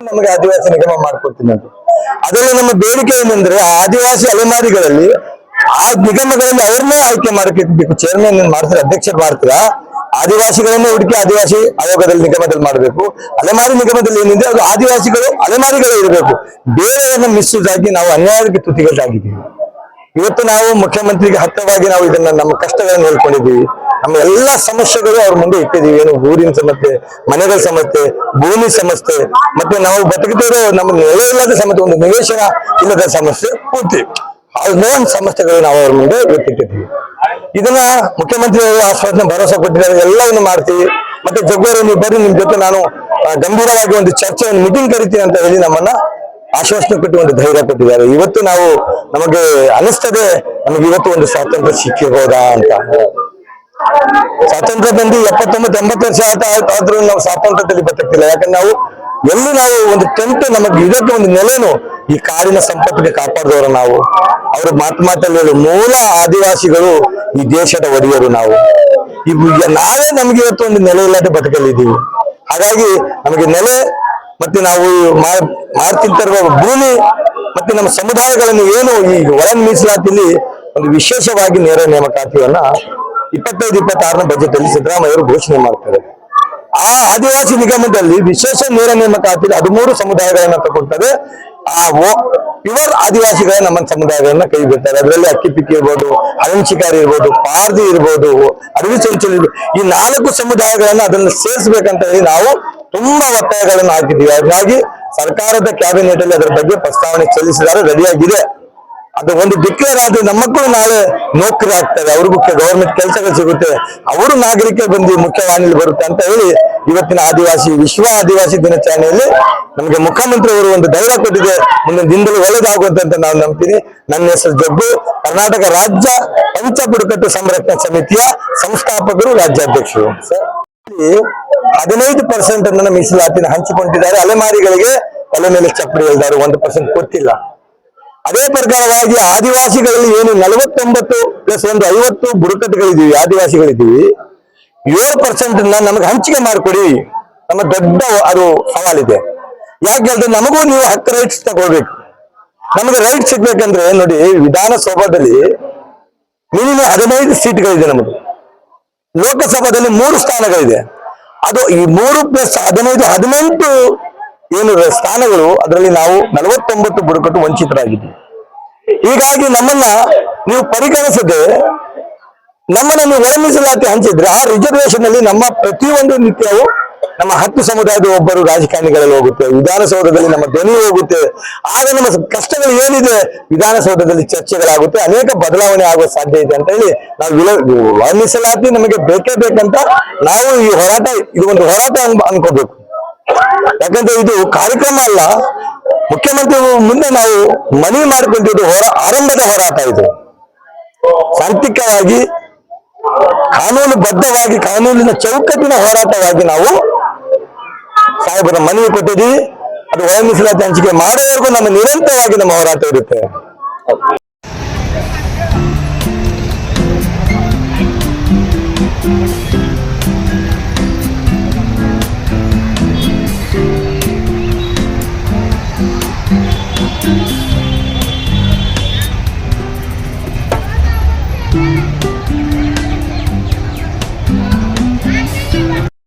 ನಮಗೆ ಆದಿವಾಸಿ ನಿಗಮ ಮಾಡ್ಕೊಡ್ತೀನಿ ಅಂತ. ಅದರಲ್ಲಿ ನಮ್ಮ ಬೇಡಿಕೆ ಏನಂದ್ರೆ ಆದಿವಾಸಿ ಅಲೆಮಾರಿಗಳಲ್ಲಿ ಆ ನಿಗಮಗಳಲ್ಲಿ ಅವ್ರನ್ನೇ ಆಯ್ಕೆ ಮಾಡಬೇಕು. ಚೇರ್ಮನ್ ಮಾಡ್ತಾರೆ, ಅಧ್ಯಕ್ಷರು ಮಾಡ್ತೀರಾ, ಆದಿವಾಸಿಗಳನ್ನೇ ಹುಡುಕಿ ಆದಿವಾಸಿ ಆಯೋಗದಲ್ಲಿ ನಿಗಮದಲ್ಲಿ ಮಾಡಬೇಕು. ಅಲೆಮಾರಿ ನಿಗಮದಲ್ಲಿ ಏನಿದೆ ಅದು ಆದಿವಾಸಿಗಳು ಅಲೆಮಾರಿಗಳೇ ಇರಬೇಕು. ಬೇರೆಯವರನ್ನ ಮಿಸ್ಯೂಸ್ ಆಗಿ ನಾವು ಅನ್ಯಾಯಕ್ಕೆ ತುತ್ತಿಗಟ್ಟಾಗಿದ್ದೀವಿ. ಇವತ್ತು ನಾವು ಮುಖ್ಯಮಂತ್ರಿಗೆ ಹತ್ತವಾಗಿ ನಾವು ಇದನ್ನ ನಮ್ಮ ಕಷ್ಟಗಳನ್ನು ಹೇಳ್ಕೊಂಡಿದ್ದೀವಿ. ನಮ್ಮ ಎಲ್ಲಾ ಸಮಸ್ಯೆಗಳು ಅವ್ರ ಮುಂದೆ ಇಟ್ಟಿದ್ದೀವಿ. ಏನು ಊರಿನ ಸಮಸ್ಯೆ, ಮನೆಗಳ ಸಮಸ್ಯೆ, ಭೂಮಿ ಸಮಸ್ಯೆ, ಮತ್ತೆ ನಾವು ಬದುಕುತ್ತಿರೋ ನಮ್ಮ ನೆಲೆ ಇಲ್ಲದ ಸಮಸ್ಯೆ, ಒಂದು ನಿವೇಶನ ಇಲ್ಲದ ಸಮಸ್ಯೆ ಪೂರ್ತಿ ಹಲವಾರು ಸಮಸ್ಯೆಗಳು ನಾವು ಅವ್ರ ಮುಂದೆ ಇಟ್ಟಿದ್ದೀವಿ. ಇದನ್ನ ಮುಖ್ಯಮಂತ್ರಿ ಅವರು ಆಶ್ವಾಸನೆ ಭರವಸೆ ಕೊಟ್ಟಿದ್ದಾರೆ, ಎಲ್ಲವನ್ನು ಮಾಡ್ತೀವಿ. ಮತ್ತೆ ಜಗ್ಗೋರು ನೀವು ಬರ್ರಿ, ನಿಮ್ ಜೊತೆ ನಾನು ಗಂಭೀರವಾಗಿ ಒಂದು ಚರ್ಚೆ, ಒಂದು ಮೀಟಿಂಗ್ ಕರಿತೀನಿ ಅಂತ ಹೇಳಿ ನಮ್ಮನ್ನ ಆಶ್ವಾಸನೆ ಕೊಟ್ಟು ಒಂದು ಧೈರ್ಯ ಕೊಟ್ಟಿದ್ದಾರೆ. ಇವತ್ತು ನಾವು ನಮಗೆ ಅನಿಸ್ತದೆ ನಮಗೆ ಇವತ್ತು ಒಂದು ಸ್ವಾತಂತ್ರ್ಯ ಸಿಕ್ಕಿರ್ಬೋದಾ ಅಂತ. ಸ್ವಾತಂತ್ರ್ಯ ಬಂದು 79-80 ವರ್ಷ ಆದ್ರೂ ನಾವು ಸ್ವಾತಂತ್ರ್ಯದಲ್ಲಿ ಬದುಕ್ತಿಲ್ಲ. ಯಾಕಂದ್ರೆ ನಾವು ಎಲ್ಲಿ ನಾವು ಒಂದು ಟೆಂಟ್ ನಮಗೆ ಇದಕ್ಕೆ ಒಂದು ನೆಲೆನು ಈ ಕಾಡಿನ ಸಂಪತ್ತಿಗೆ ಕಾಪಾಡಿದವರು ನಾವು. ಅವರು ಮಾತಲ್ಲಿ ಮೂಲ ಆದಿವಾಸಿಗಳು ಈ ದೇಶದ ಒಡೆಯರು ನಾವು. ನಾವೇ ನಮ್ಗೆ ಇವತ್ತು ಒಂದು ನೆಲೆ ಇಲ್ಲದೆ ಬದುಕಲಿದ್ದೀವಿ. ಹಾಗಾಗಿ ನಮಗೆ ನೆಲೆ ಮತ್ತೆ ನಾವು ಮಾಡ್ತಿರುವ ಭೂಮಿ ಮತ್ತೆ ನಮ್ಮ ಸಮುದಾಯಗಳನ್ನು ಏನು ಈ ಒಳ ಮೀಸಲಾತಿಯಲ್ಲಿ ಒಂದು ವಿಶೇಷವಾಗಿ ನೇರ ನೇಮಕಾತಿಯನ್ನ 25-26ನೇ ಬಜೆಟ್ ಅಲ್ಲಿ ಸಿದ್ದರಾಮಯ್ಯ ಅವರು ಘೋಷಣೆ ಮಾಡ್ತಾರೆ. ಆ ಆದಿವಾಸಿ ನಿಗಮದಲ್ಲಿ ವಿಶೇಷ ನೇರ ನೇಮಕಾತಿಯಲ್ಲಿ 13 ಸಮುದಾಯಗಳನ್ನ ತಗೊಳ್ತಾರೆ. ಆ ಪ್ಯೂರ್ ಆದಿವಾಸಿಗಳ ನಮ್ಮ ಸಮುದಾಯಗಳನ್ನ ಕೈ ಬಿಡ್ತಾರೆ. ಅದರಲ್ಲಿ ಅಕ್ಕಿಪಿಕ್ಕಿ ಇರ್ಬೋದು, ಹಲಂಚಿಕಾರಿ ಇರ್ಬೋದು, ಪಾರ್ದಿ ಇರ್ಬೋದು, ಅಡವಿ ಚಂಚಲ್ ಇರ್ಬೋದು, ಈ 4 ಸಮುದಾಯಗಳನ್ನ ಅದನ್ನ ಸೇರಿಸಬೇಕಂತ ಹೇಳಿ ನಾವು ತುಂಬಾ ಒತ್ತಾಯಗಳನ್ನು ಹಾಕಿದ್ದೀವಿ. ಹಾಗಾಗಿ ಸರ್ಕಾರದ ಕ್ಯಾಬಿನೆಟ್ ಅಲ್ಲಿ ಅದರ ಬಗ್ಗೆ ಪ್ರಸ್ತಾವನೆ ಸಲ್ಲಿಸಿದ್ದಾರೆ, ರೆಡಿಯಾಗಿದೆ. ಅದು ಒಂದು ಡಿಕ್ಲೇರ್ ಆದ್ರೆ ನಮ್ಮ ಮಕ್ಕಳು ನಾಳೆ ನೌಕರಿ ಆಗ್ತವೆ, ಅವ್ರಿಗೂ ಗವರ್ಮೆಂಟ್ ಕೆಲಸಗಳು ಸಿಗುತ್ತೆ, ಅವರು ನಾಗರಿಕ ಬಂದು ಮುಖ್ಯವಾಹಿನಿಯಲ್ಲಿ ಬರುತ್ತೆ ಅಂತ ಹೇಳಿ ಇವತ್ತಿನ ವಿಶ್ವ ಆದಿವಾಸಿ ದಿನಾಚರಣೆಯಲ್ಲಿ ನಮಗೆ ಮುಖ್ಯಮಂತ್ರಿ ಅವರು ಒಂದು ಧೈರ್ಯ ಕೊಟ್ಟಿದೆ. ಮುಂದಿನ ದಿನದಲ್ಲಿ ಒಳ್ಳೆದಾಗುವಂತ ನಾವು ನಂಬ್ತೀನಿ. ನನ್ನ ಹೆಸರು ಜಗ್ಗು, ಕರ್ನಾಟಕ ರಾಜ್ಯ ಪಂಚ ಬುಡಕಟ್ಟು ಸಂರಕ್ಷಣಾ ಸಮಿತಿಯ ಸಂಸ್ಥಾಪಕರು, ರಾಜ್ಯಾಧ್ಯಕ್ಷರು. 15% ಅನ್ನ ಮೀಸಲಾತಿನ ಹಂಚಿಕೊಂಡಿದ್ದಾರೆ. ಅಲೆಮಾರಿಗಳಿಗೆ ತಲೆ ಮೇಲೆ ಚಪ್ಪಡಿ ಹೇಳಿದ್ದಾರೆ, 1% ಕೊಟ್ಟಿಲ್ಲ. ಅದೇ ಪ್ರಕಾರವಾಗಿ ಆದಿವಾಸಿಗಳಲ್ಲಿ ಏನು 49+1 50 ಬುಡಕಟ್ಟುಗಳಿದ್ದೀವಿ, ಆದಿವಾಸಿಗಳಿದ್ದೀವಿ. 7% ನಮಗೆ ಹಂಚಿಕೆ ಮಾಡಿಕೊಡಿ. ನಮ್ಮ ದೊಡ್ಡ ಅದು ಸವಾಲಿದೆ. ಯಾಕೆ ಹೇಳಿದ್ರೆ ನಮಗೂ ನೀವು ಹಕ್ಕು ರೈಟ್ಸ್ ತಗೊಳ್ಬೇಕು. ನಮಗೆ ರೈಟ್ ಸಿಗ್ಬೇಕಂದ್ರೆ ನೋಡಿ, ವಿಧಾನಸೌಧದಲ್ಲಿ ಮಿನಿಮಮ್ 15 ಸೀಟ್ಗಳಿದೆ ನಮಗೆ. ಲೋಕಸಭಾದಲ್ಲಿ 3 ಸ್ಥಾನಗಳಿದೆ. ಅದು ಈ 3+15 18 ಏನು ಸ್ಥಾನಗಳು, ಅದರಲ್ಲಿ ನಾವು 49 ಬುಡಕಟ್ಟು ವಂಚಿತರಾಗಿದ್ದೀವಿ. ಹೀಗಾಗಿ ನಮ್ಮನ್ನ ನೀವು ಪರಿಗಣಿಸದೆ ನಮ್ಮನ್ನ ನೀವು ಒಳ ಮೀಸಲಾತಿ ಹಂಚಿದ್ರೆ ಆ ರಿಸರ್ವೇಶನ್ ಅಲ್ಲಿ ನಮ್ಮ ಪ್ರತಿಯೊಂದು ನಿತ್ಯವೂ ನಮ್ಮ 10 ಸಮುದಾಯದ ಒಬ್ಬರು ರಾಜಕಾರಣಿಗಳಲ್ಲಿ ಹೋಗುತ್ತೆ, ವಿಧಾನಸೌಧದಲ್ಲಿ ನಮ್ಮ ಧ್ವನಿ ಹೋಗುತ್ತೆ. ಆಗ ನಮ್ಮ ಕಷ್ಟಗಳು ಏನಿದೆ ವಿಧಾನಸೌಧದಲ್ಲಿ ಚರ್ಚೆಗಳಾಗುತ್ತೆ, ಅನೇಕ ಬದಲಾವಣೆ ಆಗುವ ಸಾಧ್ಯ ಇದೆ ಅಂತ ಹೇಳಿ ನಾವು ಒಳ ಮೀಸಲಾತಿ ನಮಗೆ ಬೇಕೇ ಬೇಕಂತ ನಾವು ಈ ಹೋರಾಟ, ಇದು ಒಂದು ಹೋರಾಟ ಅನ್ಕೋಬೇಕು. ಯಾಕಂದ್ರೆ ಇದು ಕಾರ್ಯಕ್ರಮ ಅಲ್ಲ, ಮುಖ್ಯಮಂತ್ರಿ ಮುಂದೆ ನಾವು ಮನವಿ ಮಾಡಿಕೊಂಡಿದ್ದು ಆರಂಭದ ಹೋರಾಟ. ಇದು ಸಾಂಸ್ಥಿಕವಾಗಿ ಕಾನೂನುಬದ್ಧವಾಗಿ ಕಾನೂನಿನ ಚೌಕಟ್ಟಿನ ಹೋರಾಟವಾಗಿ ನಾವು ಸಾಹೇಬರ ಮನವಿ ಕೊಟ್ಟಿದ್ದೀವಿ. ಅದು ಒಳ ಮೀಸಲಾತಿ ಹಂಚಿಕೆ ಮಾಡೋವರೆಗೂ ನಮ್ಮ ನಿರಂತರವಾಗಿ ನಮ್ಮ ಹೋರಾಟ ಇರುತ್ತೆ.